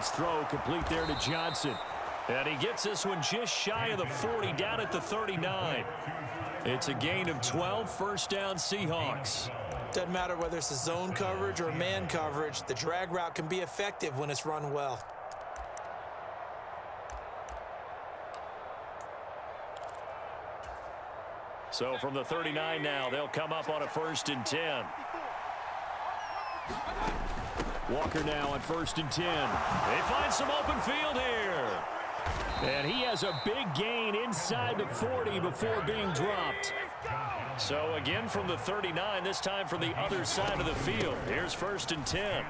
Woods' throw complete there to Johnson. And he gets this one just shy of the 40, down at the 39. It's a gain of 12, first down Seahawks. Doesn't matter whether it's a zone coverage or man coverage, the drag route can be effective when it's run well. So from the 39 now, they'll come up on a 1st and 10. Walker now on 1st and 10. They find some open field here. And he has a big gain inside the 40 before being dropped. So again from the 39, this time from the other side of the field. Here's 1st and 10.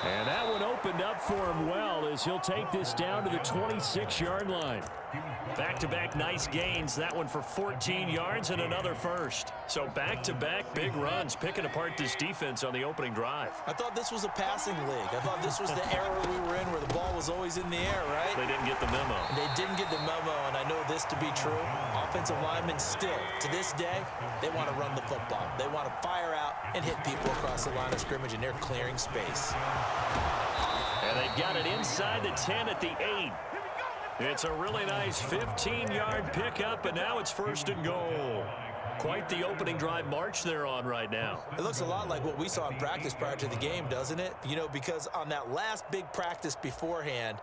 And that one opened up for him well as he'll take this down to the 26-yard line. Back-to-back nice gains. That one for 14 yards and another first. So back-to-back big runs, picking apart this defense on the opening drive. I thought this was a passing league. I thought this was the era we were in where the ball was always in the air, right? They didn't get the memo. They didn't get the memo, and I know this to be true. Offensive linemen still, to this day, they want to run the football. They want to fire out and hit people across the line of scrimmage, and they're clearing space. And they've got it inside the 10 at the 8. It's a really nice 15-yard pickup, and now it's 1st and goal. Quite the opening drive march they're on right now. It looks a lot like what we saw in practice prior to the game, doesn't it? You know, because on that last big practice beforehand,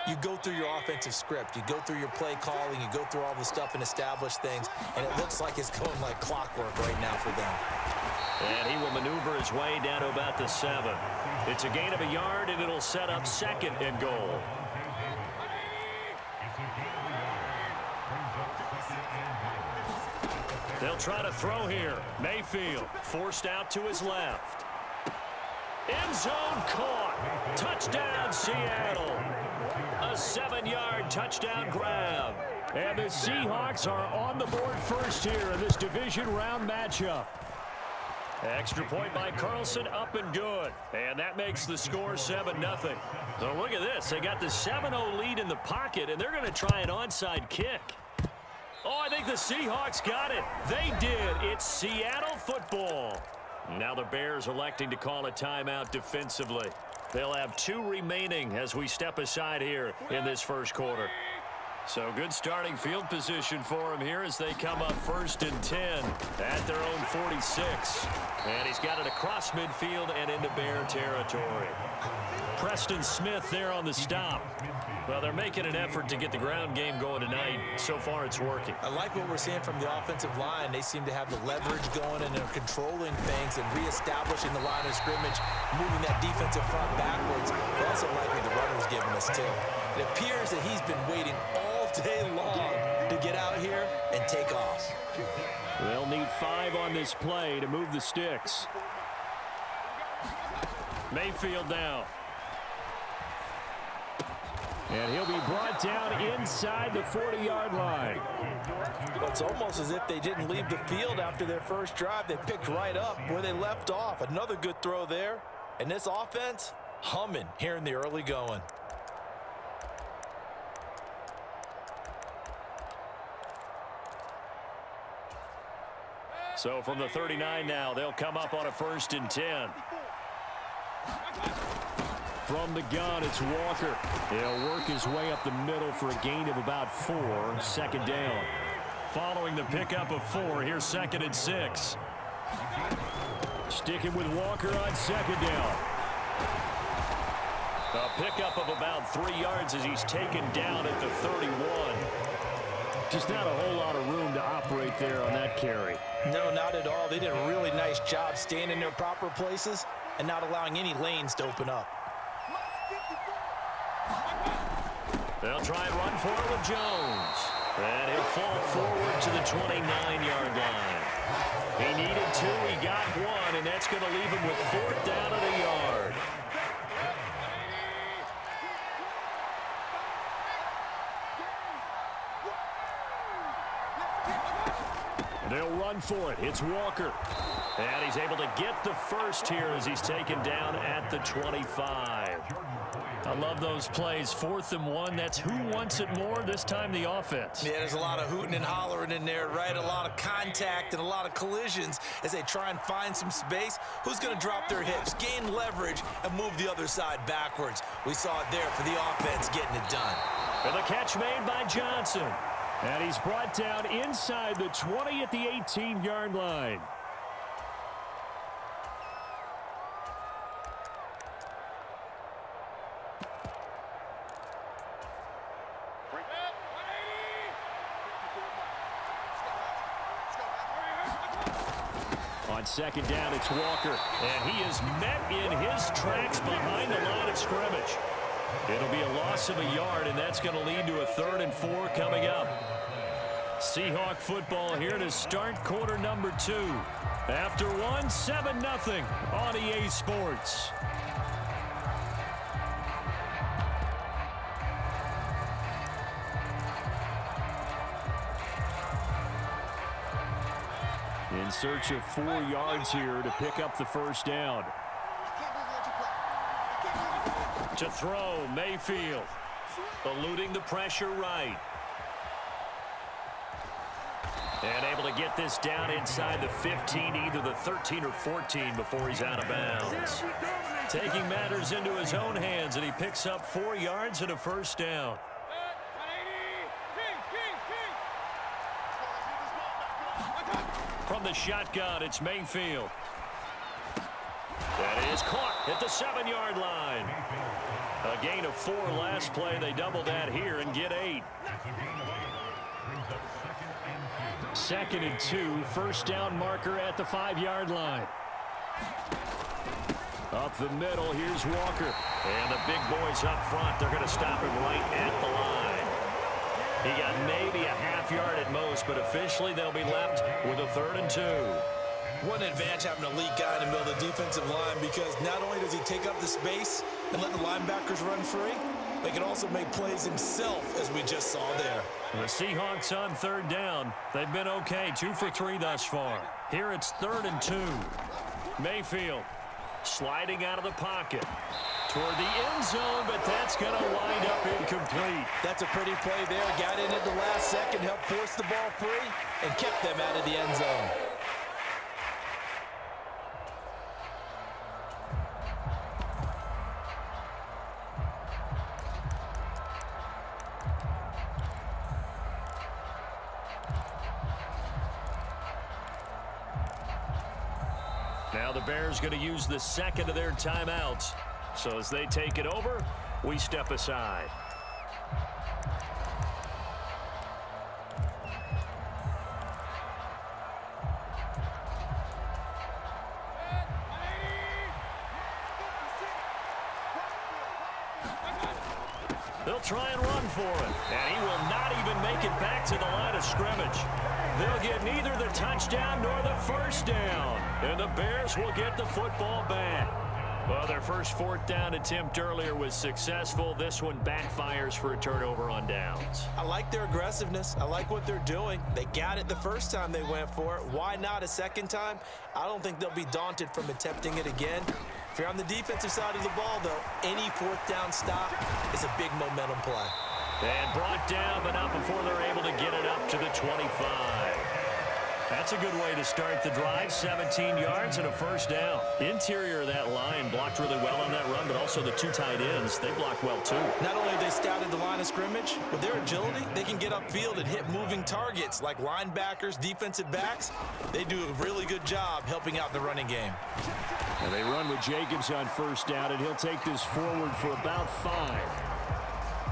you go through your offensive script. You go through your play calling. You go through all the stuff and establish things, and it looks like it's going like clockwork right now for them. And he will maneuver his way down to about the 7. It's a gain of a yard, and it'll set up 2nd and goal. They'll try to throw here. Mayfield forced out to his left. End zone caught. Touchdown, Seattle. A 7-yard touchdown grab. And the Seahawks are on the board first here in this division round matchup. Extra point by Carlson, up and good. And that makes the score 7-0. So look at this. They got the 7-0 lead in the pocket, and they're going to try an onside kick. Oh, I think the Seahawks got it. They did. It's Seattle football. Now the Bears electing to call a timeout defensively. They'll have 2 remaining as we step aside here in this first quarter. So good starting field position for him here as they come up 1st and 10 at their own 46. And he's got it across midfield and into Bear territory. Preston Smith there on the stop. Well, they're making an effort to get the ground game going tonight. So far, it's working. I like what we're seeing from the offensive line. They seem to have the leverage going, and they're controlling things and reestablishing the line of scrimmage, moving that defensive front backwards. I also like what the runner's giving us, too. It appears that he's been waiting all day long to get out here and take off. They'll need 5 on this play to move the sticks. Mayfield now. And he'll be brought down inside the 40-yard line. It's almost as if they didn't leave the field after their first drive. They picked right up where they left off. Another good throw there. And this offense, humming here in the early going. So from the 39 now, they'll come up on a 1st and 10. From the gun, it's Walker. He'll work his way up the middle for a gain of about 4. 2nd down. Following the pickup of 4, here's 2nd and 6. Sticking with Walker on 2nd down. A pickup of about 3 yards as he's taken down at the 31. Just not a whole lot of room to operate there on that carry. No, not at all. They did a really nice job staying in their proper places and not allowing any lanes to open up. They'll try and run for it with Jones. And he'll fall forward to the 29-yard line. He needed 2, he got 1, and that's going to leave him with 4th down and a yard. They'll run for it. It's Walker. And he's able to get the first here as he's taken down at the 25. I love those plays. 4th and 1. That's who wants it more. This time the offense. Yeah, there's a lot of hooting and hollering in there, right? A lot of contact and a lot of collisions as they try and find some space. Who's going to drop their hips, gain leverage, and move the other side backwards? We saw it there for the offense getting it done. And the catch made by Johnson. And he's brought down inside the 20 at the 18-yard line. On 2nd down, it's Walker, and he is met in his tracks behind the line of scrimmage. It'll be a loss of a yard, and that's going to lead to a 3rd and 4 coming up. Seahawk football here to start quarter number 2. After 1, 7-0 on EA Sports. In search of 4 yards here to pick up the 1st down. To throw, Mayfield. Eluding the pressure right. And able to get this down inside the 15, either the 13 or 14 before he's out of bounds. Taking matters into his own hands, and he picks up 4 yards and a 1st down. From the shotgun, it's Mayfield. That is caught at the 7-yard line. A gain of 4 last play. They double that here and get 8. 2nd and 2, 1st down marker at the 5-yard line. Up the middle, here's Walker. And the big boys up front, they're going to stop him right at the line. He got maybe a half yard at most, but officially they'll be left with a 3rd and 2. One advantage having an elite guy in the middle of the defensive line, because not only does he take up the space and let the linebackers run free, but he can also make plays himself, as we just saw there. The Seahawks on 3rd down. They've been okay, 2 for 3 thus far. Here it's 3rd and 2. Mayfield sliding out of the pocket toward the end zone, but that's going to wind up incomplete. That's a pretty play there. Got in at the last second, helped force the ball free, and kept them out of the end zone. Now the Bears going to use the 2nd of their timeouts. So as they take it over, we step aside. They'll try and run for it, and he will not even make it back to the line of scrimmage. They'll get neither the touchdown nor the 1st down, and the Bears will get the football back. Well, their first 4th down attempt earlier was successful. This one backfires for a turnover on downs. I like their aggressiveness. I like what they're doing. They got it the first time they went for it. Why not a 2nd time? I don't think they'll be daunted from attempting it again. If you're on the defensive side of the ball, though, any 4th down stop is a big momentum play. And brought down, but not before they're able to get it up to the 25. That's a good way to start the drive. 17 yards and a 1st down. Interior of that line blocked really well on that run, but also the 2 tight ends, they blocked well too. Not only have they scouted the line of scrimmage, with their agility, they can get upfield and hit moving targets like linebackers, defensive backs. They do a really good job helping out the running game. And they run with Jacobs on 1st down, and he'll take this forward for about 5.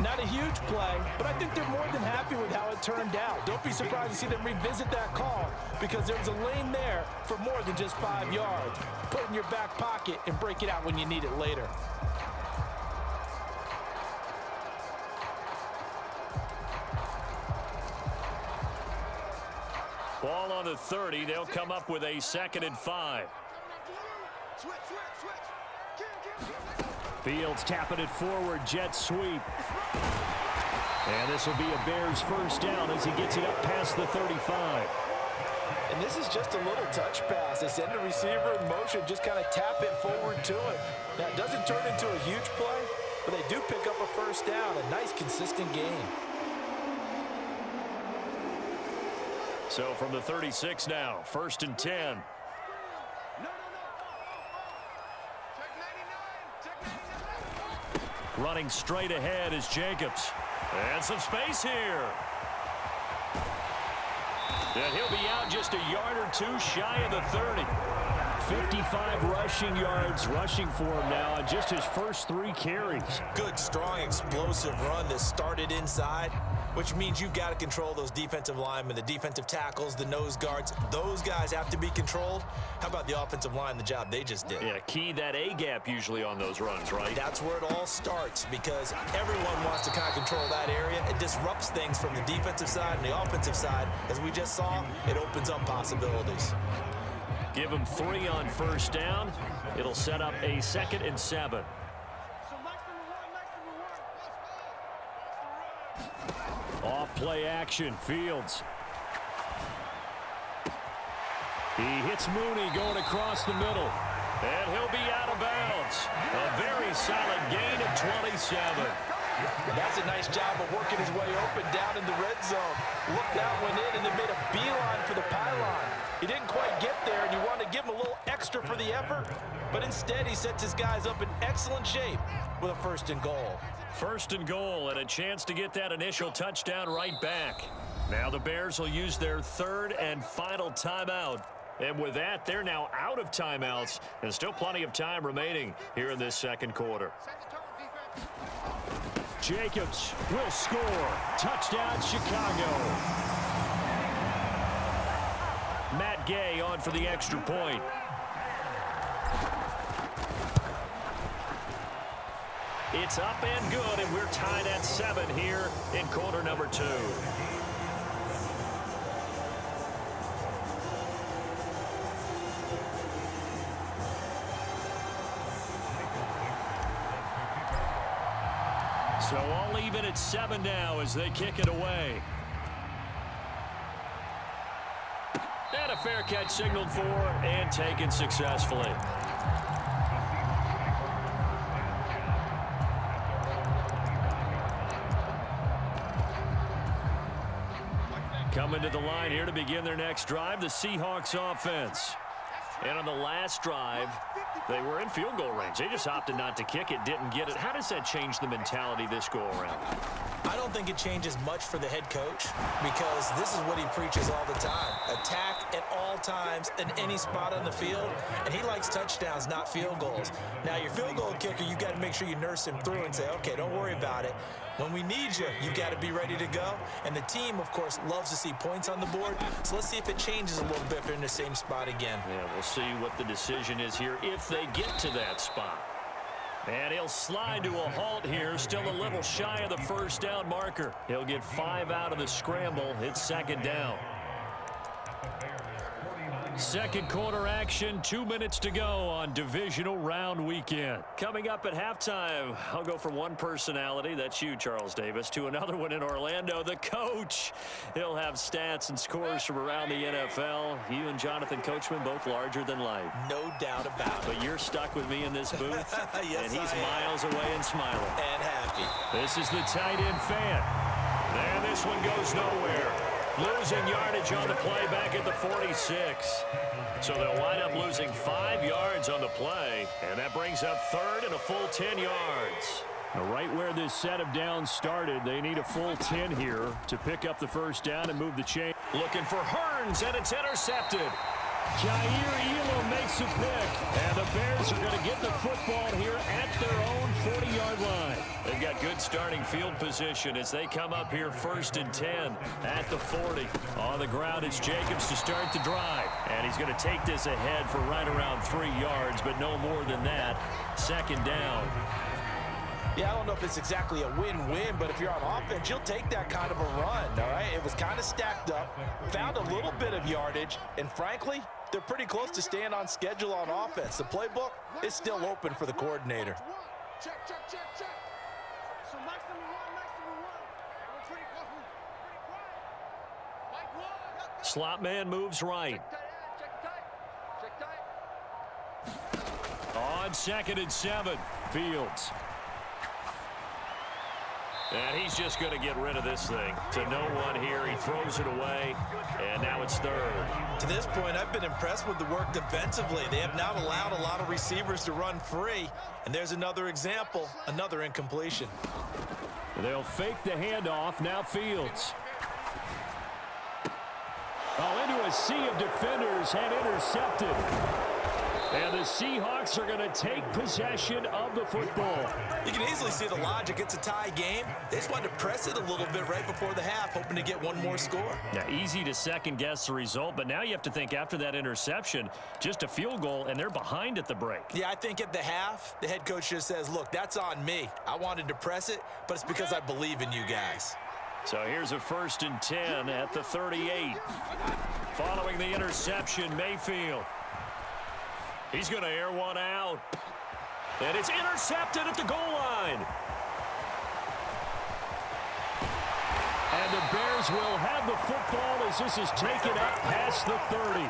Not a huge play, but I think they're more than happy with how it turned out. Don't be surprised to see them revisit that call, because there's a lane there for more than just 5 yards. Put it in your back pocket and break it out when you need it later. Ball on the 30. They'll come up with a 2nd and 5. Fields tapping it forward, jet sweep. And this will be a Bears 1st down as he gets it up past the 35. And this is just a little touch pass. They send the receiver in motion, just kind of tap it forward to him. Now, it doesn't turn into a huge play, but do pick up a first down. A nice, consistent game. So from the 36 now, 1st and 10. Running straight ahead is Jacobs. And some space here. And he'll be out just a yard or two shy of the 30. 55 rushing yards rushing for him now on just his first 3 carries. Good, strong, explosive run that started inside, which means you've got to control those defensive linemen, the defensive tackles, the nose guards. Those guys have to be controlled. How about the offensive line, the job they just did? Yeah, key that A-gap usually on those runs, right? That's where it all starts because everyone wants to kind of control that area. It disrupts things from the defensive side and the offensive side. As we just saw, it opens up possibilities. Give him 3 on first down. It'll set up a 2nd and 7. Off play action, Fields. He hits Mooney going across the middle. And he'll be out of bounds. A very solid gain of 27. That's a nice job of working his way open down in the red zone. Looked out, went in, and then made a beeline for the pylon. He didn't quite get there, and you want to give him a little extra for the effort. But instead, he sets his guys up in excellent shape with a 1st and goal. 1st and goal, and a chance to get that initial touchdown right back. Now the Bears will use their 3rd and final timeout. And with that, they're now out of timeouts, and still plenty of time remaining here in this 2nd quarter. Jacobs will score. Touchdown, Chicago. Matt Gay on for the extra point. It's up and good, and we're tied at 7 here in quarter number 2. So all even at 7 now as they kick it away. And a fair catch signaled for and taken successfully. Coming to the line here to begin their next drive, the Seahawks offense. And on the last drive, they were in field goal range. They just opted not to kick it, didn't get it. How does that change the mentality this go around? I don't think it changes much for the head coach because this is what he preaches all the time. Attack at all times in any spot on the field, and he likes touchdowns, not field goals. Now, your field goal kicker, you got to make sure you nurse him through and say, okay, don't worry about it. When we need you, you've got to be ready to go. And the team, of course, loves to see points on the board. So let's see if it changes a little bit if they're in the same spot again. Yeah, we'll see what the decision is here if they get to that spot. And he'll slide to a halt here, still a little shy of the first down marker. He'll get 5 out of the scramble. It's 2nd down. 2nd quarter action, 2 minutes to go on divisional round weekend. Coming up at halftime, I'll go from one personality, that's you, Charles Davis, to another one in Orlando, the coach. He'll have stats and scores from around the NFL. You and Jonathan Coachman both larger than life. No doubt about it. But you're stuck with me in this booth, Yes, and he's I am. miles away and smiling. And happy. This is the tight end fan. And this one goes nowhere. Losing yardage on the play back at the 46. So they'll wind up losing 5 yards on the play, and that brings up 3rd and a full 10 yards. Now, right where this set of downs started, they need a full 10 here to pick up the first down and move the chain. Looking for Hearns, and it's intercepted. Jair Elam makes a pick, and the Bears are going to get the football here at their own 40-yard line. They've got good starting field position as they come up here 1st and 10 at the 40. On the ground, it's Jacobs to start the drive, and he's going to take this ahead for right around 3 yards, but no more than that. 2nd down. Yeah, I don't know if it's exactly a win-win, but if you're on offense, you'll take that kind of a run, all right? It was kind of stacked up, found a little bit of yardage, and frankly, they're pretty close to staying on schedule on offense. The playbook is still open for the coordinator. Check. So max number one. And we're pretty close. Mike one. Slot man moves right. Check tight. On 2nd and 7, Fields. And he's just going to get rid of this thing. To no one here. He throws it away, and now it's third. To this point, I've been impressed with the work defensively. They have not allowed a lot of receivers to run free. And there's another example, another incompletion. They'll fake the handoff. Now Fields. Oh, into a sea of defenders and intercepted. And the Seahawks are going to take possession of the football. You can easily see the logic. It's a tie game. They just wanted to press it a little bit right before the half, hoping to get one more score. Yeah, easy to second-guess the result, but now you have to think after that interception, just a field goal, and they're behind at the break. Yeah, I think at the half, the head coach just says, look, that's on me. I wanted to press it, but it's because I believe in you guys. So here's a 1st and 10 at the 38. Following the interception, Mayfield. He's going to air one out. And it's intercepted at the goal line. And the Bears will have the football as this is taken up past the 30.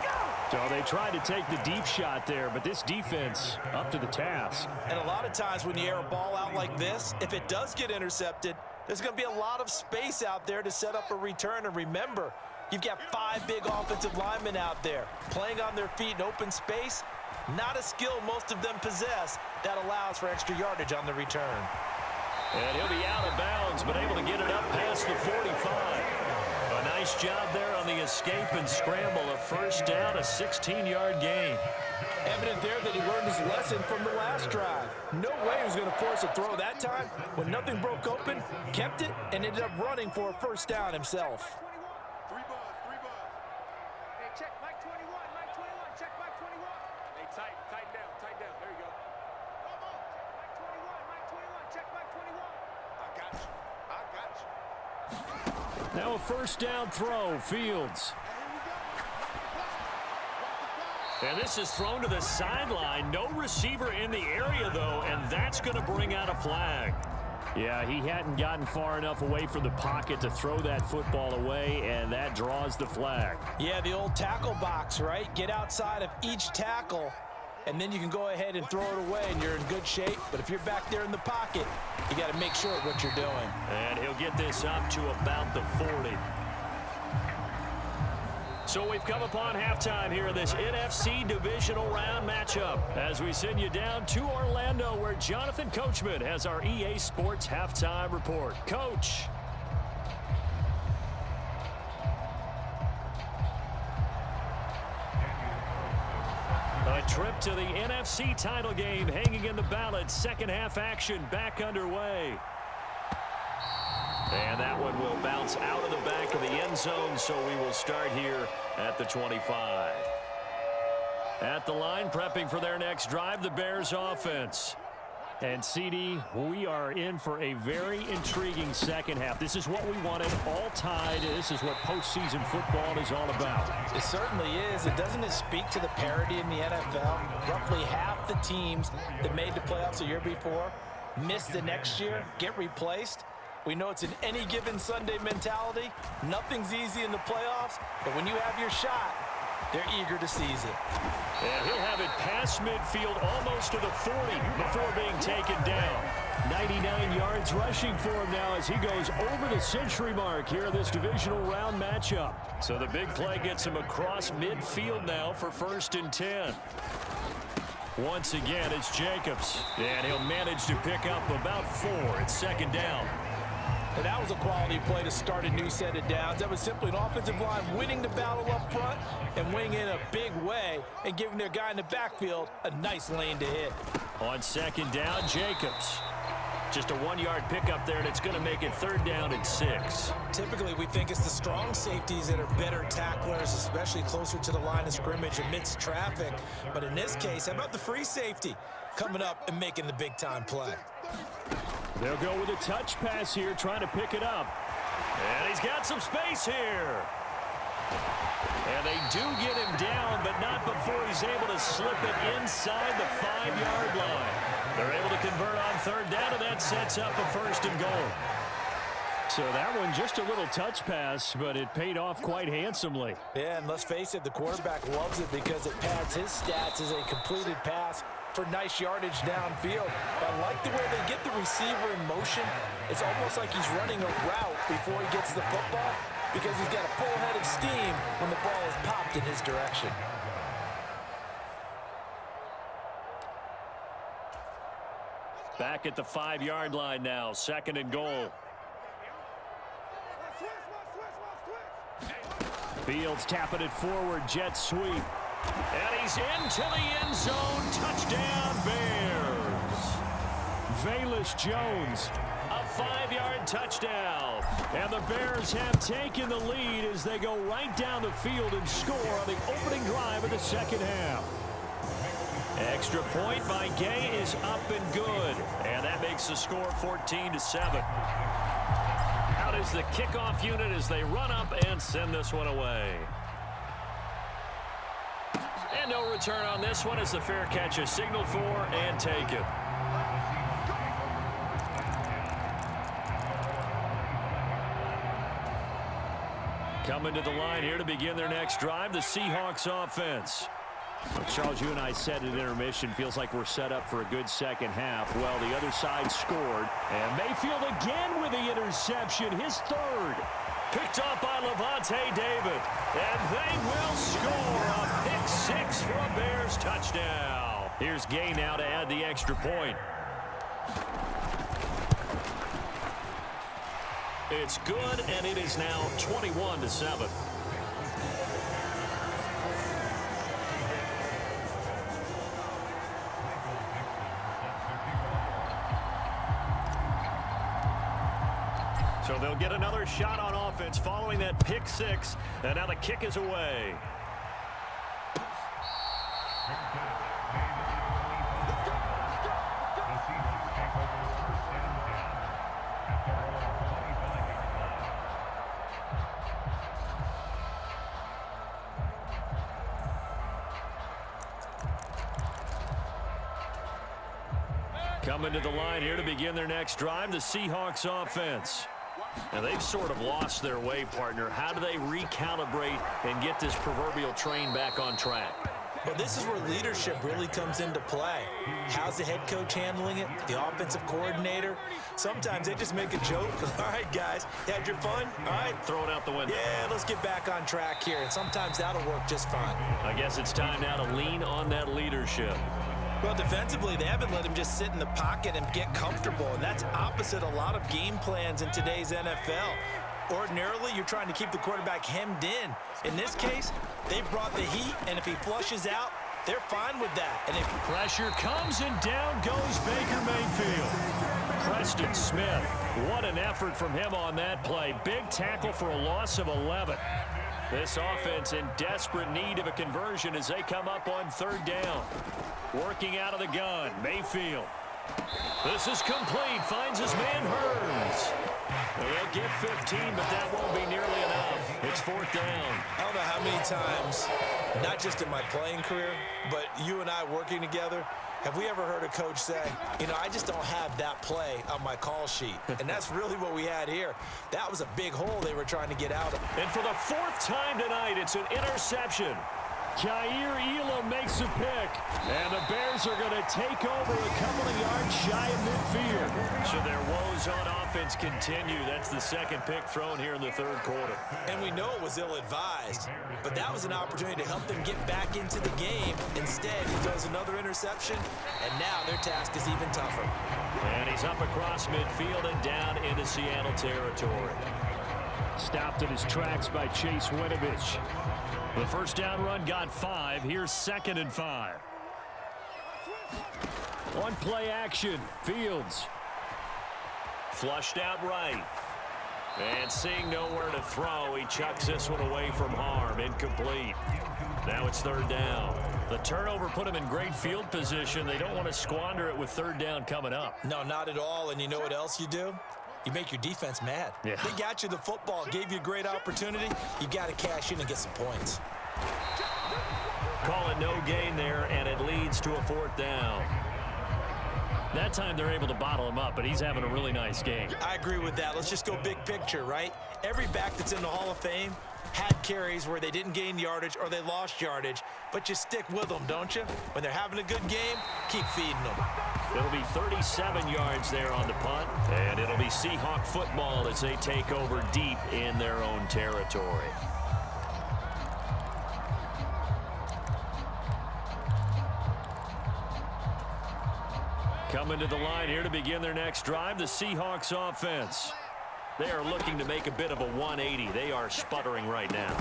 So they tried to take the deep shot there, but this defense up to the task. And a lot of times when you air a ball out like this, if it does get intercepted, there's going to be a lot of space out there to set up a return. And remember, you've got 5 big offensive linemen out there playing on their feet in open space. Not a skill most of them possess that allows for extra yardage on the return. And he'll be out of bounds, but able to get it up past the 45. A nice job there on the escape and scramble. A 1st down, a 16-yard gain. Evident there that he learned his lesson from the last drive. No way he was going to force a throw that time. When nothing broke open, kept it, and ended up running for a 1st down himself. Three buzz. Hey, check Mike 21, check Mike 21. Hey, tighten down, there you go. Mike 21, check Mike 21. I got you. Now a 1st down throw, Fields. And this is thrown to the sideline. No receiver in the area, though, and that's going to bring out a flag. Yeah, he hadn't gotten far enough away from the pocket to throw that football away, and that draws the flag. Yeah, the old tackle box, right? Get outside of each tackle, and then you can go ahead and throw it away, and you're in good shape. But if you're back there in the pocket, you got to make sure of what you're doing. And he'll get this up to about the 40. So we've come upon halftime here in this NFC divisional round matchup as we send you down to Orlando where Jonathan Coachman has our EA Sports halftime report. Coach. A trip to the NFC title game hanging in the balance. Second half action back underway. And that one will bounce out of the back of the end zone, so we will start here at the 25. At the line, prepping for their next drive, the Bears offense. And, CD, we are in for a very intriguing second half. This is what we wanted, all tied. This is what postseason football is all about. It certainly is. Doesn't it speak to the parity in the NFL? Roughly half the teams that made the playoffs the year before miss the next year, get replaced. We know it's an any given Sunday mentality. Nothing's easy in the playoffs, but when you have your shot, they're eager to seize it. And he'll have it past midfield almost to the 40 before being taken down. 99 yards rushing for him now as he goes over the century mark here in this divisional round matchup. So the big play gets him across midfield now for 1st and 10. Once again, it's Jacobs. And he'll manage to pick up about 4. It's 2nd down. And that was a quality play to start a new set of downs. That was simply an offensive line winning the battle up front and winning in a big way and giving their guy in the backfield a nice lane to hit. On 2nd down, Jacobs. Just a 1-yard pickup there, and it's going to make it 3rd down and 6. Typically, we think it's the strong safeties that are better tacklers, especially closer to the line of scrimmage amidst traffic. But in this case, how about the free safety coming up and making the big-time play? They'll go with a touch pass here, trying to pick it up. And he's got some space here. And they do get him down, but not before he's able to slip it inside the 5-yard line. They're able to convert on 3rd down, and that sets up a 1st and goal. So that one just a little touch pass, but it paid off quite handsomely. Yeah, and let's face it, the quarterback loves it because it pads his stats as a completed pass for nice yardage downfield. But I like the way they get the receiver in motion. It's almost like he's running a route before he gets the football because he's got a full head of steam when the ball is popped in his direction. Back at the 5-yard line now, 2nd and goal. Fields tapping it forward, jet sweep. And he's into the end zone. Touchdown, Bears. Velus Jones, a 5-yard touchdown. And the Bears have taken the lead as they go right down the field and score on the opening drive of the second half. Extra point by Gay is up and good. And that makes the score 14-7. Out is the kickoff unit as they run up and send this one away. And no return on this one as the fair catch is signaled for and taken. Coming to the line here to begin their next drive, the Seahawks offense. Charles, you and I said at intermission, feels like we're set up for a good second half. Well, the other side scored. And Mayfield again with the interception, his 3rd. Picked up by Levante David. And they will score a pick 6 for a Bears touchdown. Here's Gay now to add the extra point. It's good, and it is now 21-7. So they'll get another shot on offense following that pick 6, and now the kick is away. Coming to the line here to begin their next drive, the Seahawks offense. And they've sort of lost their way, partner. How do they recalibrate and get this proverbial train back on track? Well, this is where leadership really comes into play. How's the head coach handling it? The offensive coordinator? Sometimes they just make a joke. All right, guys, you had your fun? All right. Throw it out the window. Yeah, let's get back on track here. And sometimes that'll work just fine. I guess it's time now to lean on that leadership. Well, defensively, they haven't let him just sit in the pocket and get comfortable, and that's opposite a lot of game plans in today's NFL. Ordinarily, you're trying to keep the quarterback hemmed in. In this case, they brought the heat, and if he flushes out, they're fine with that. And if pressure comes and down goes Baker Mayfield. Preston Smith, what an effort from him on that play. Big tackle for a loss of 11. This offense in desperate need of a conversion as they come up on 3rd down. Working out of the gun, Mayfield. This is complete, finds his man Hurns. They'll get 15, but that won't be nearly enough. It's 4th down. I don't know how many times, not just in my playing career, but you and I working together, have we ever heard a coach say, you know, I just don't have that play on my call sheet. And that's really what we had here. That was a big hole they were trying to get out of. And for the 4th time tonight, it's an interception. Jair Elam makes a pick, and the Bears are going to take over a couple of yards shy of midfield. So their woes on offense continue. That's the 2nd pick thrown here in the 3rd quarter. And we know it was ill-advised, but that was an opportunity to help them get back into the game. Instead, he throws another interception, and now their task is even tougher. And he's up across midfield and down into Seattle territory. Stopped in his tracks by Chase Winovich. The 1st down run got 5. Here's 2nd and 5. On play action, Fields. Flushed out right. And seeing nowhere to throw, he chucks this one away from harm. Incomplete. Now it's 3rd down. The turnover put him in great field position. They don't want to squander it with 3rd down coming up. No, not at all. And you know what else you do? You make your defense mad. Yeah. They got you the football, gave you a great opportunity. You got to cash in and get some points. Call it no gain there, and it leads to a 4th down. That time they're able to bottle him up, but he's having a really nice game. I agree with that. Let's just go big picture, right? Every back that's in the Hall of Fame had carries where they didn't gain yardage or they lost yardage, but you stick with them, don't you? When they're having a good game, keep feeding them. It'll be 37 yards there on the punt, and it'll be Seahawk football as they take over deep in their own territory. Coming to the line here to begin their next drive, the Seahawks offense. They are looking to make a bit of a 180. They are sputtering right now.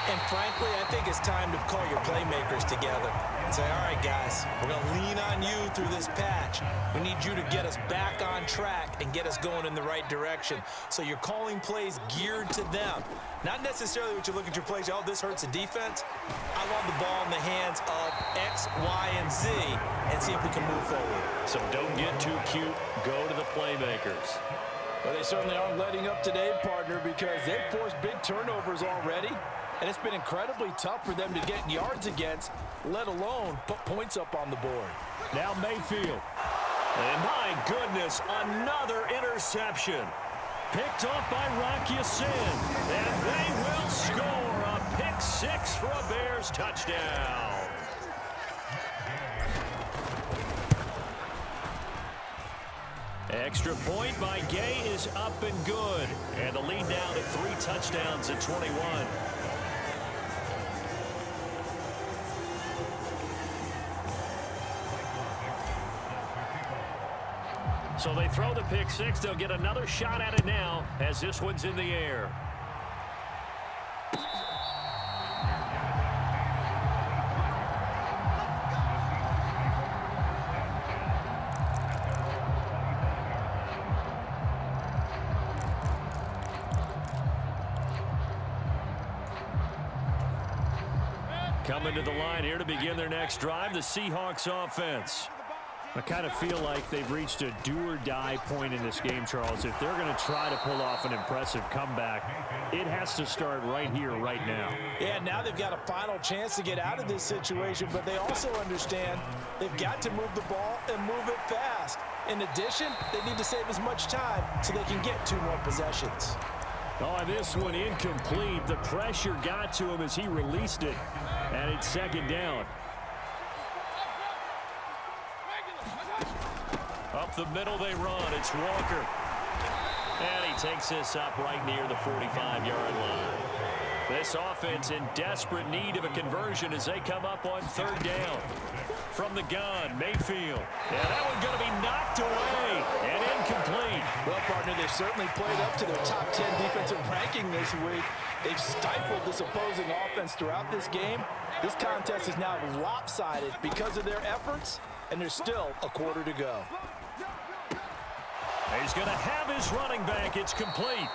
And frankly, I think it's time to call your playmakers together and say, all right, guys, we're going to lean on you through this patch. We need you to get us back on track and get us going in the right direction. So you're calling plays geared to them. Not necessarily what you look at your plays, oh, this hurts the defense. I want the ball in the hands of X, Y, and Z and see if we can move forward. So don't get too cute. Go to the playmakers. Well, they certainly aren't letting up today, partner, because they've forced big turnovers already. And it's been incredibly tough for them to get yards against, let alone put points up on the board. Now Mayfield. And my goodness, another interception. Picked off by Rocky Sin. And they will score a pick six for a Bears touchdown. Extra point by Gay is up and good. And the lead now to 3 touchdowns at 21. So they throw the pick six. They'll get another shot at it now as this one's in the air. Coming to the line here to begin their next drive, the Seahawks offense. I kind of feel like they've reached a do-or-die point in this game, Charles. If they're going to try to pull off an impressive comeback, it has to start right here, right now. Yeah, now they've got a final chance to get out of this situation, but they also understand they've got to move the ball and move it fast. In addition, they need to save as much time so they can get 2 more possessions. Oh, this one incomplete. The pressure got to him as he released it, and it's second down. Up the middle they run. It's Walker. And he takes this up right near the 45-yard line. This offense in desperate need of a conversion as they come up on 3rd down. From the gun, Mayfield. And that one's going to be knocked away and incomplete. Well, partner, they've certainly played up to their top 10 defensive ranking this week. They've stifled this opposing offense throughout this game. This contest is now lopsided because of their efforts, and there's still a quarter to go. He's going to have his running back. It's complete.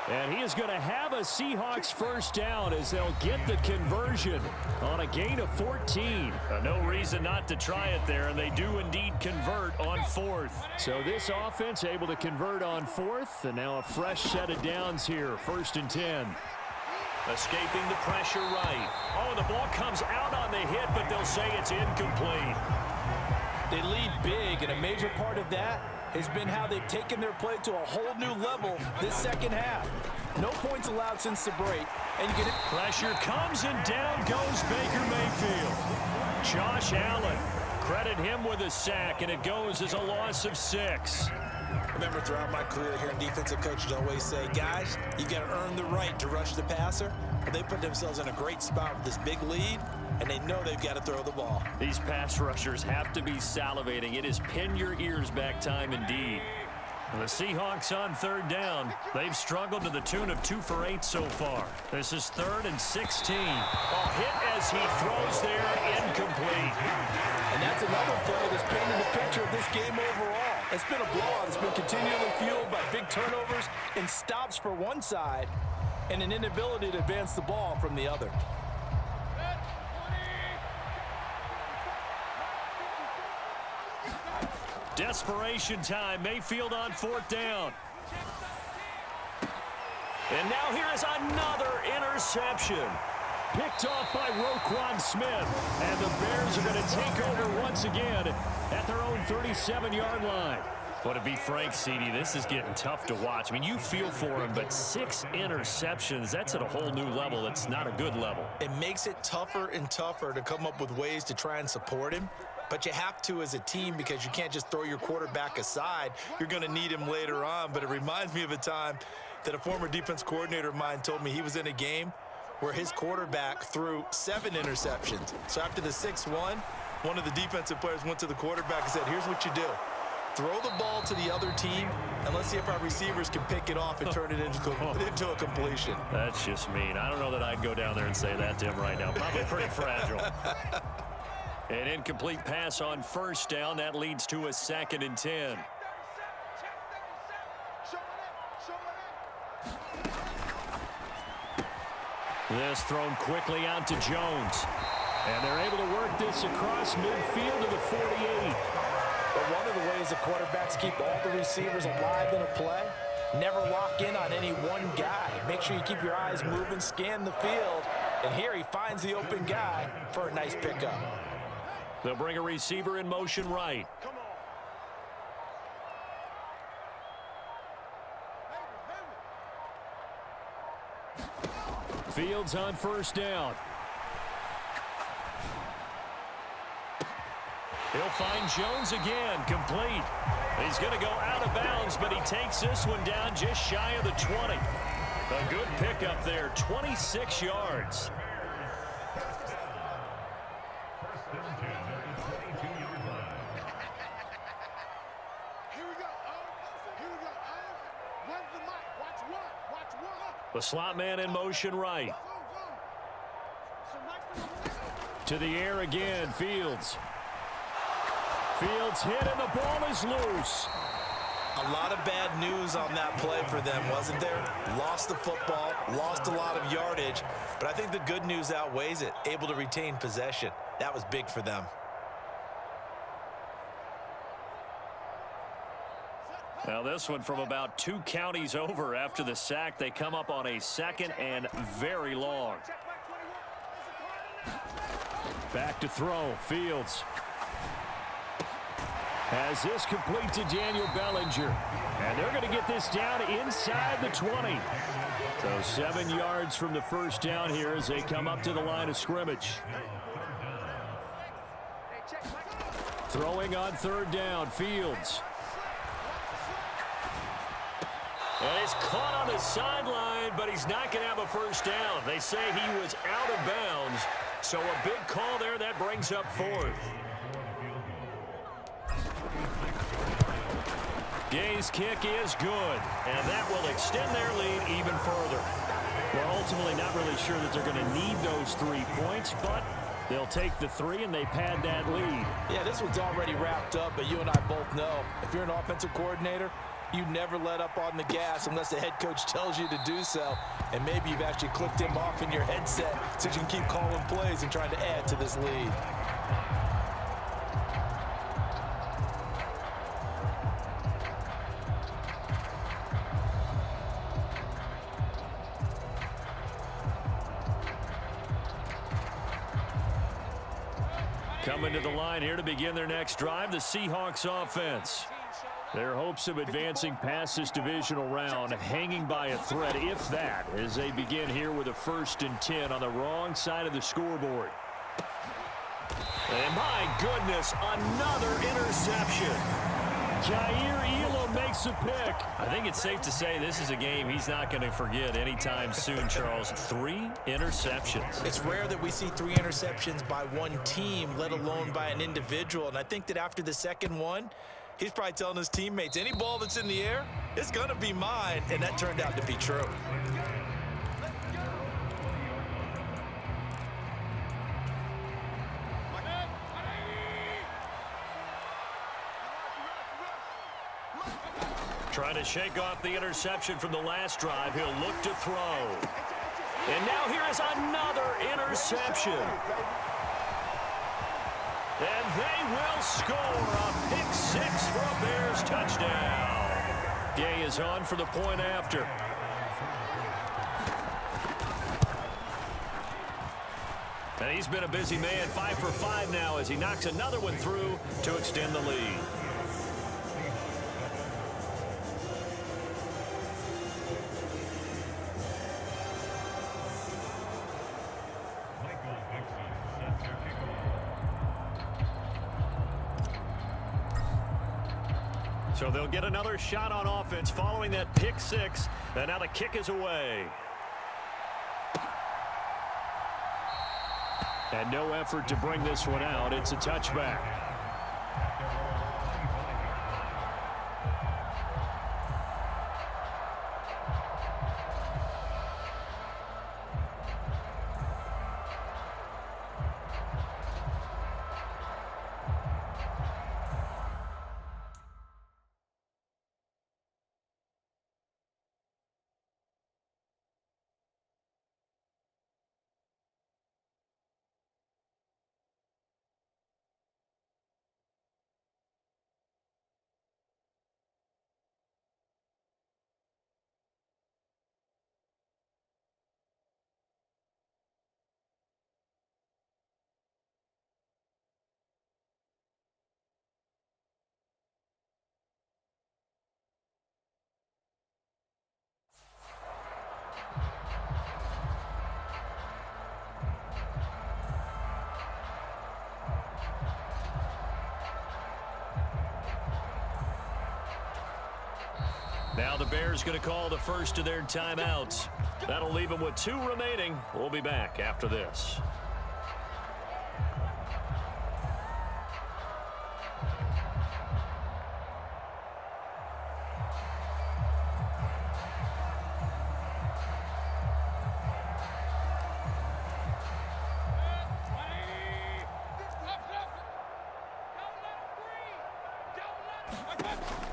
And he is going to have a Seahawks first down as they'll get the conversion on a gain of 14. No reason not to try it there, and they do indeed convert on 4th. So this offense able to convert on 4th, and now a fresh set of downs here, 1st and 10. Escaping the pressure right. Oh, the ball comes out on the hit, but they'll say it's incomplete. They lead big, and a major part of that has been how they've taken their play to a whole new level this second half. No points allowed since the break. And you get it. Pressure comes, and down goes Baker Mayfield. Josh Allen, credit him with a sack, and it goes as a loss of 6. Remember, throughout my career here in defensive coaches always say, guys, you got to earn the right to rush the passer. But they put themselves in a great spot with this big lead, and they know they've got to throw the ball. These pass rushers have to be salivating. It is pin your ears back time indeed. The Seahawks on 3rd down. They've struggled to the tune of 2 for 8 so far. This is 3rd and 16. A hit as he throws there, incomplete. And that's another play that's painted the picture of this game overall. It's been a blowout. It's been continually fueled by big turnovers and stops for one side and an inability to advance the ball from the other. Desperation time. Mayfield on 4th down. And now here is another interception. Picked off by Roquan Smith. And the Bears are going to take over once again at their own 37-yard line. Well, to be frank, CD, this is getting tough to watch. I mean, you feel for him, but 6 interceptions, that's at a whole new level. It's not a good level. It makes it tougher and tougher to come up with ways to try and support him. But you have to as a team because you can't just throw your quarterback aside. You're going to need him later on. But it reminds me of a time that a former defense coordinator of mine told me he was in a game where his quarterback threw 7 interceptions. So after the 6th one of the defensive players went to the quarterback and said, here's what you do. Throw the ball to the other team, and let's see if our receivers can pick it off and turn it into a completion. That's just mean. I don't know that I'd go down there and say that to him right now. Probably pretty fragile. An incomplete pass on first down. That leads to a 2nd and 10. This thrown quickly out to Jones. And they're able to work this across midfield to the 48. But one of the ways the quarterbacks keep all the receivers alive in a play, never lock in on any one guy. Make sure you keep your eyes moving, scan the field. And here he finds the open guy for a nice pickup. They'll bring a receiver in motion right. Fields on first down. He'll find Jones again, complete. He's going to go out of bounds, but he takes this one down just shy of the 20. A good pickup there, 26 yards. The slot man in motion right. To the air again, Fields. Fields hit and the ball is loose. A lot of bad news on that play for them, wasn't there? Lost the football, lost a lot of yardage, but I think the good news outweighs it. Able to retain possession. That was big for them. Now this one from about 2 counties over after the sack. They come up on a 2nd and very long. Back to throw. Fields has this complete to Daniel Bellinger. And they're going to get this down inside the 20. So 7 yards from the first down here as they come up to the line of scrimmage. Throwing on 3rd down, Fields. And it's caught on the sideline, but he's not going to have a first down. They say he was out of bounds. So a big call there that brings up 4th. Gay's kick is good, and that will extend their lead even further. We're ultimately not really sure that they're going to need those 3 points, but they'll take the 3 and they pad that lead. Yeah, this one's already wrapped up, but you and I both know if you're an offensive coordinator, you never let up on the gas unless the head coach tells you to do so. And maybe you've actually clicked him off in your headset so you can keep calling plays and trying to add to this lead. Coming to the line here to begin their next drive, the Seahawks offense. Their hopes of advancing past this divisional round hanging by a thread, if that, as they begin here with a 1st and 10 on the wrong side of the scoreboard. And my goodness, another interception. Jair Elam makes a pick. I think it's safe to say this is a game he's not going to forget anytime soon, Charles. 3 interceptions. It's rare that we see 3 interceptions by one team, let alone by an individual. And I think that after the 2nd one, he's probably telling his teammates, any ball that's in the air, it's going to be mine. And that turned out to be true. Trying to shake off the interception from the last drive. He'll look to throw. And now here is another interception. And they will score a pick 6 for a Bears touchdown. Gay is on for the point after. And he's been a busy man, 5 for 5 now as he knocks another one through to extend the lead. So they'll get another shot on offense following that pick six. And now the kick is away. And no effort to bring this one out. It's a touchback. Now the Bears going to call the first of their timeouts. That'll leave them with 2 remaining. We'll be back after this.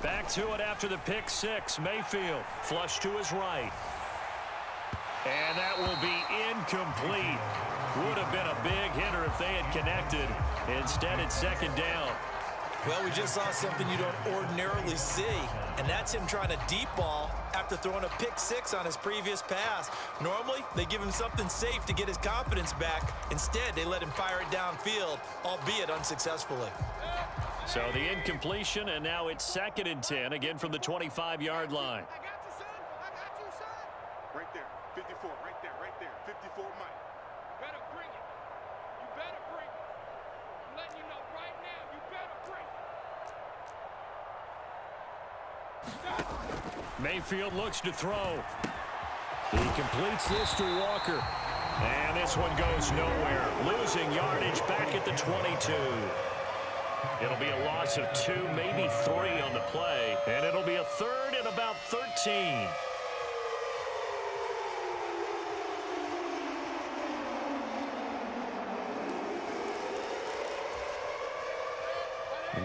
Back to it after the pick six. Mayfield flush to his right. And that will be incomplete. Would have been a big hitter if they had connected. Instead, it's second down. Well, we just saw something you don't ordinarily see, and that's him trying to deep ball after throwing a pick six on his previous pass. Normally, they give him something safe to get his confidence back. Instead, they let him fire it downfield, albeit unsuccessfully. So the incompletion, and now it's 2nd and 10, again from the 25-yard line. I got you, son. I got you, son. Right there. 54. Right there. Right there. 54, Mike. You better bring it. You better bring it. I'm letting you know right now. You better bring it. Mayfield looks to throw. He completes this to Walker. And this one goes nowhere. Losing yardage back at the 22. It'll be a loss of 2, maybe 3 on the play. And it'll be a 3rd and about 13.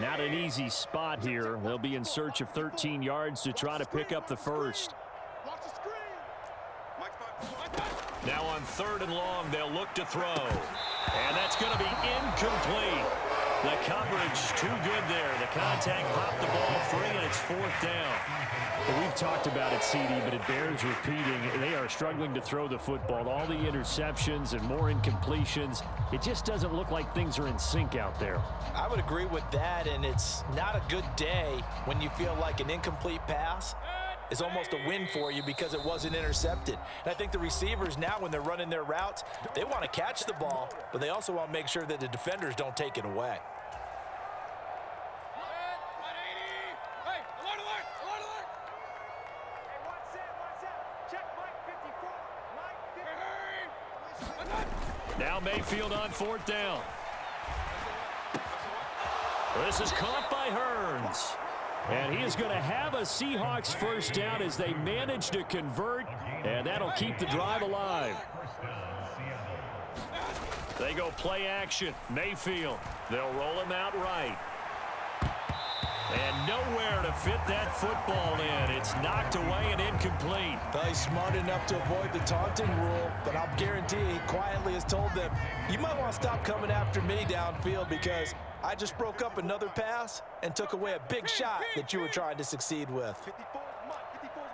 Not an easy spot here. They'll be in search of 13 yards to try to pick up the first. Watch the screen. Now on 3rd and long, they'll look to throw. And that's going to be incomplete. The coverage too good there. The contact popped the ball free, and it's 4th down. Well, we've talked about it, CD, but it bears repeating. They are struggling to throw the football. All the interceptions and more incompletions. It just doesn't look like things are in sync out there. I would agree with that, and it's not a good day when you feel like an incomplete pass is almost a win for you because it wasn't intercepted. And I think the receivers now, when they're running their routes, they want to catch the ball, but they also want to make sure that the defenders don't take it away. Hey, alert, alert, alert, alert. Hey, one set. Check Mike 54. Mike 54. Now Mayfield on 4th down. This is caught by Hearns. And he is going to have a Seahawks first down as they manage to convert, and that'll keep the drive alive. They go play action. Mayfield. They'll roll him out right. And nowhere to fit that football in. It's knocked away and incomplete. Well, he's smart enough to avoid the taunting rule, but I'll guarantee he quietly has told them, you might want to stop coming after me downfield because I just broke up another pass and took away a big shot that you were trying to succeed with. 54 is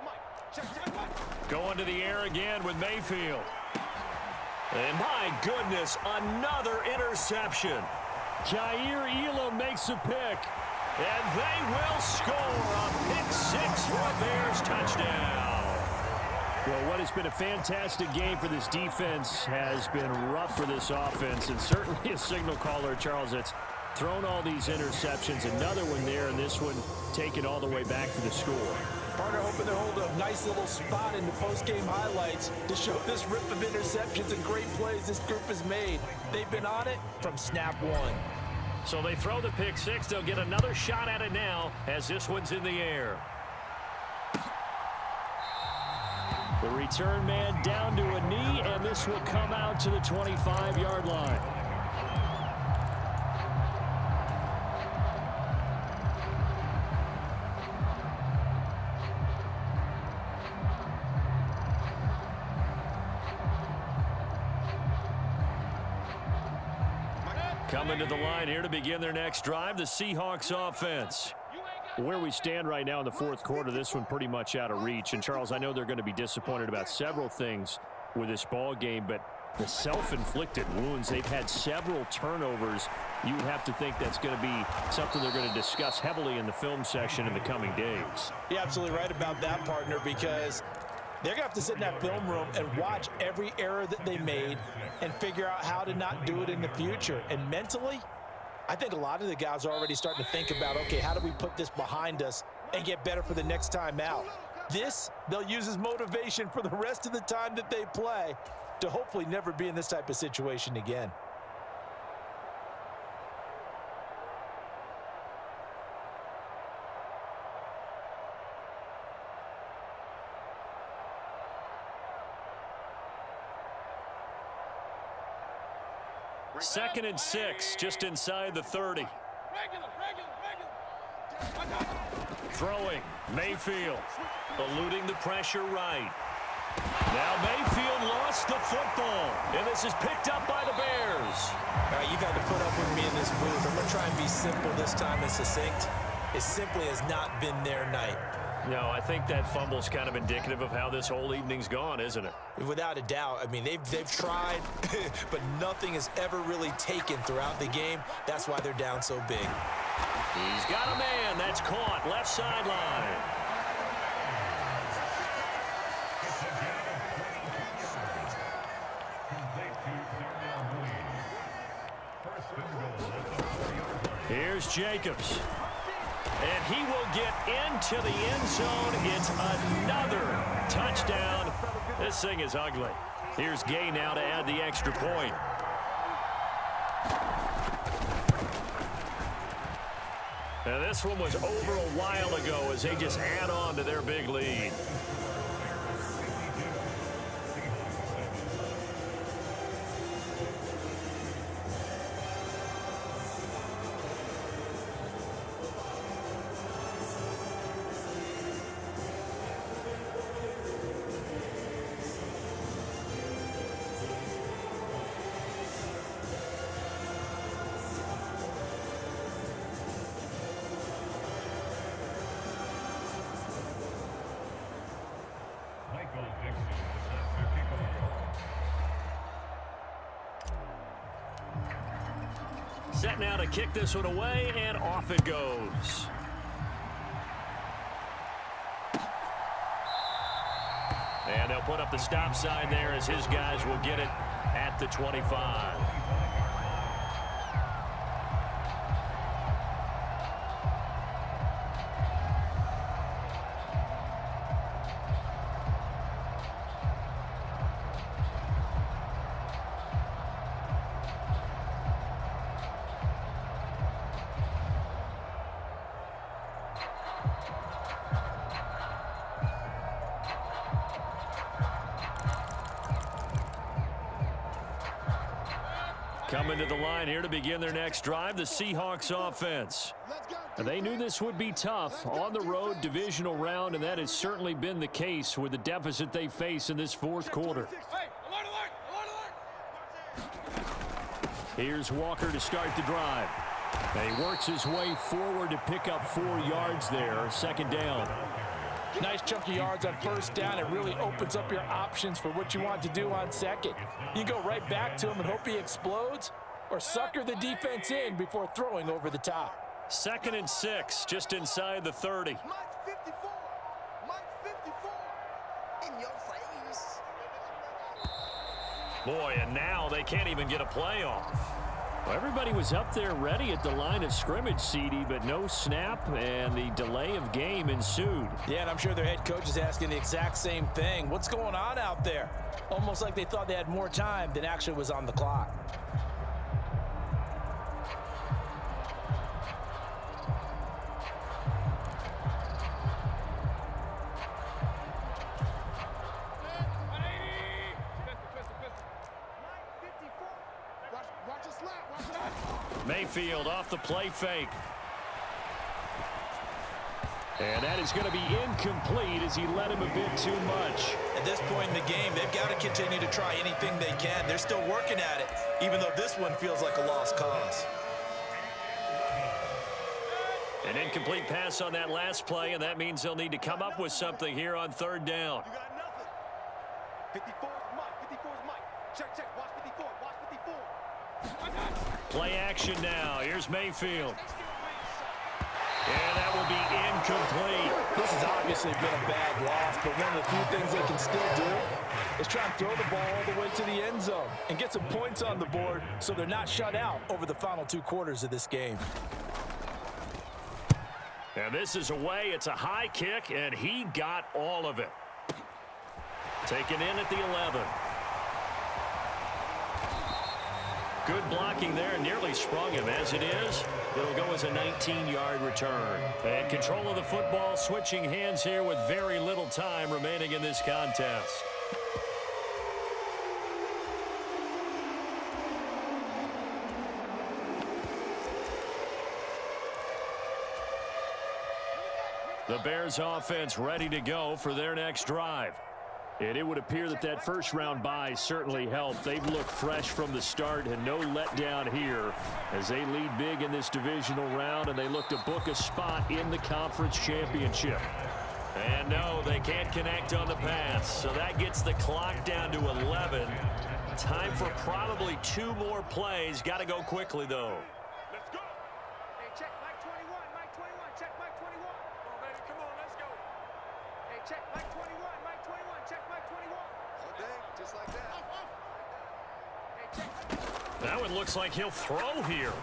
Mike. Check Mike. Going to the air again with Mayfield. And my goodness, another interception. Jair Elam makes a pick. And they will score a pick six for a Bears touchdown. Well, what has been a fantastic game for this defense has been rough for this offense, and certainly a signal caller, Charles, it's thrown all these interceptions. Another one there, and this one taken all the way back to the score. Partner hoping to hold a nice little spot in the post-game highlights to show this rip of interceptions and great plays this group has made. They've been on it from snap one. So they throw the pick six. They'll get another shot at it now as this one's in the air. The return man down to a knee, and this will come out to the 25-yard line. Coming to the line here to begin their next drive, the Seahawks offense. Where we stand right now in the fourth quarter, this one pretty much out of reach. And, Charles, I know they're going to be disappointed about several things with this ball game, but the self-inflicted wounds, they've had several turnovers. You would have to think that's going to be something they're going to discuss heavily in the film session in the coming days. You're absolutely right about that, partner, because they're going to have to sit in that film room and watch every error that they made and figure out how to not do it in the future. And mentally, I think a lot of the guys are already starting to think about, okay, how do we put this behind us and get better for the next time out? This, they'll use as motivation for the rest of the time that they play to hopefully never be in this type of situation again. Second and 6, just inside the 30. Throwing, Mayfield, eluding the pressure right. Now Mayfield lost the football, and this is picked up by the Bears. All right, you've had to put up with me in this booth. I'm going to try and be simple this time and succinct. It simply has not been their night. No, I think that fumble's kind of indicative of how this whole evening's gone, isn't it? Without a doubt. I mean, they've tried, but nothing has ever really taken throughout the game. That's why they're down so big. He's got a man. That's caught. Left sideline. Here's Jacobs. And he will get into the end zone. It's another touchdown. This thing is ugly. Here's Gay now to add the extra point. Now this one was over a while ago as they just add on to their big lead. Set now to kick this one away, and off it goes. And they'll put up the stop sign there as his guys will get it at the 25. Coming to the line here to begin their next drive, the Seahawks offense. They knew this would be tough on the road divisional round, and that has certainly been the case with the deficit they face in this fourth quarter. Here's Walker to start the drive. He works his way forward to pick up 4 yards there, second down. Nice chunk of yards on first down. It really opens up your options for what you want to do on second. You can go right back to him and hope he explodes, or sucker the defense in before throwing over the top. Second and 6, just inside the 30. Mike 54. Mike 54. In your face. Boy, and now they can't even get a play off. Well, everybody was up there ready at the line of scrimmage, CD, but no snap, and the delay of game ensued. Yeah, and I'm sure their head coach is asking the exact same thing. What's going on out there? Almost like they thought they had more time than actually was on the clock. Mayfield off the play fake. And that is going to be incomplete as he led him a bit too much. At this point in the game, they've got to continue to try anything they can. They're still working at it, even though this one feels like a lost cause. An incomplete pass on that last play, and that means they'll need to come up with something here on third down. You got nothing. 54's Mike. 54's Mike. Check, check. Watch 54. Watch 54. Play action now. Here's Mayfield. And that will be incomplete. This has obviously been a bad loss, but one of the few things they can still do is try and throw the ball all the way to the end zone and get some points on the board so they're not shut out over the final 2 quarters of this game. And this is away. It's a high kick, and he got all of it. Taken in at the 11. Good blocking there, nearly sprung him. As it is, it'll go as a 19-yard return. And control of the football, switching hands here with very little time remaining in this contest. The Bears offense ready to go for their next drive. And it would appear that that first-round bye certainly helped. They've looked fresh from the start and no letdown here as they lead big in this divisional round, and they look to book a spot in the conference championship. And no, they can't connect on the pass, so that gets the clock down to 11. Time for probably 2 more plays. Got to go quickly, though. Let's go. Hey, check Mike 21. Mike 21. Check Mike 21. Come on, baby. Come on. Let's go. Hey, check Mike 21. Mike 21. Check Mike 21. All day, just like that. Hey, check. That one looks like he'll throw here.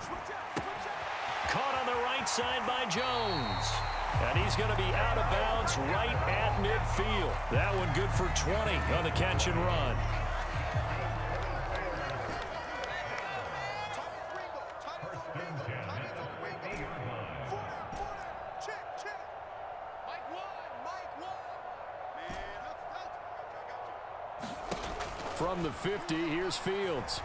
Caught on the right side by Jones. And he's going to be out of bounds right at midfield. That one good for 20 on the catch and run. From the 50, here's Fields.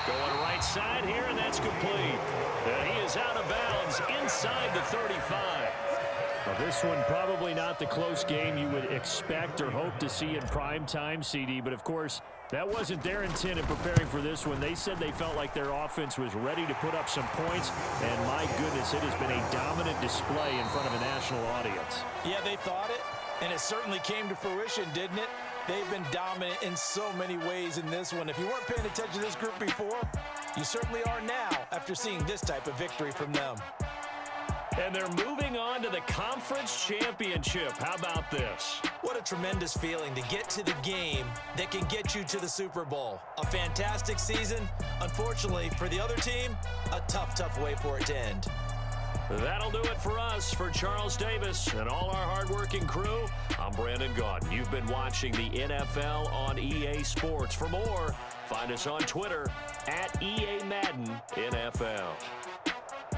Going right side here, and that's complete. And he is out of bounds inside the 35. Well, this one probably not the close game you would expect or hope to see in prime time, CD. But, of course, that wasn't their intent in preparing for this one. They said they felt like their offense was ready to put up some points. And, my goodness, it has been a dominant display in front of a national audience. Yeah, they thought it, and it certainly came to fruition, didn't it? They've been dominant in so many ways in this one. If you weren't paying attention to this group before, you certainly are now after seeing this type of victory from them. And they're moving on to the conference championship. How about this? What a tremendous feeling to get to the game that can get you to the Super Bowl. A fantastic season. Unfortunately, for the other team, a tough, tough way for it to end. That'll do it for us. For Charles Davis and all our hardworking crew, I'm Brandon Gaudin. You've been watching the NFL on EA Sports. For more, find us on Twitter at EA Madden NFL.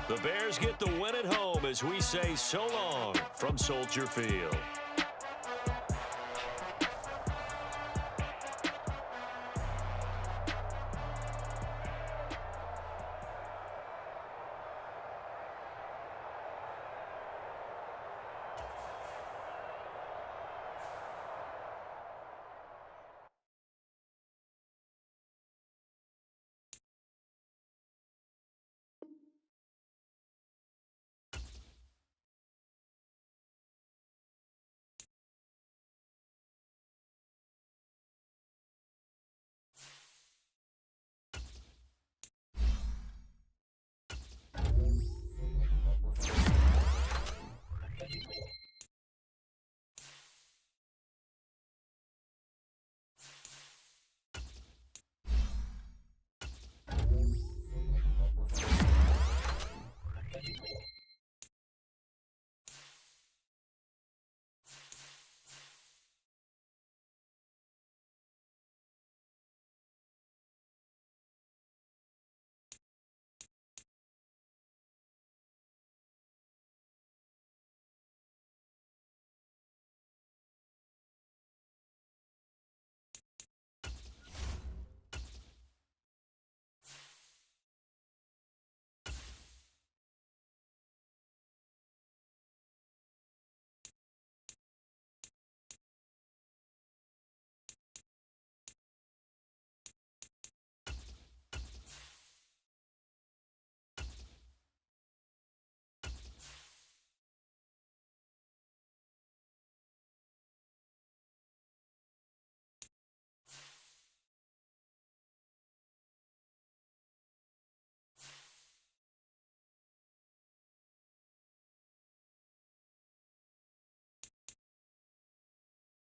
The Bears get the win at home as we say so long from Soldier Field.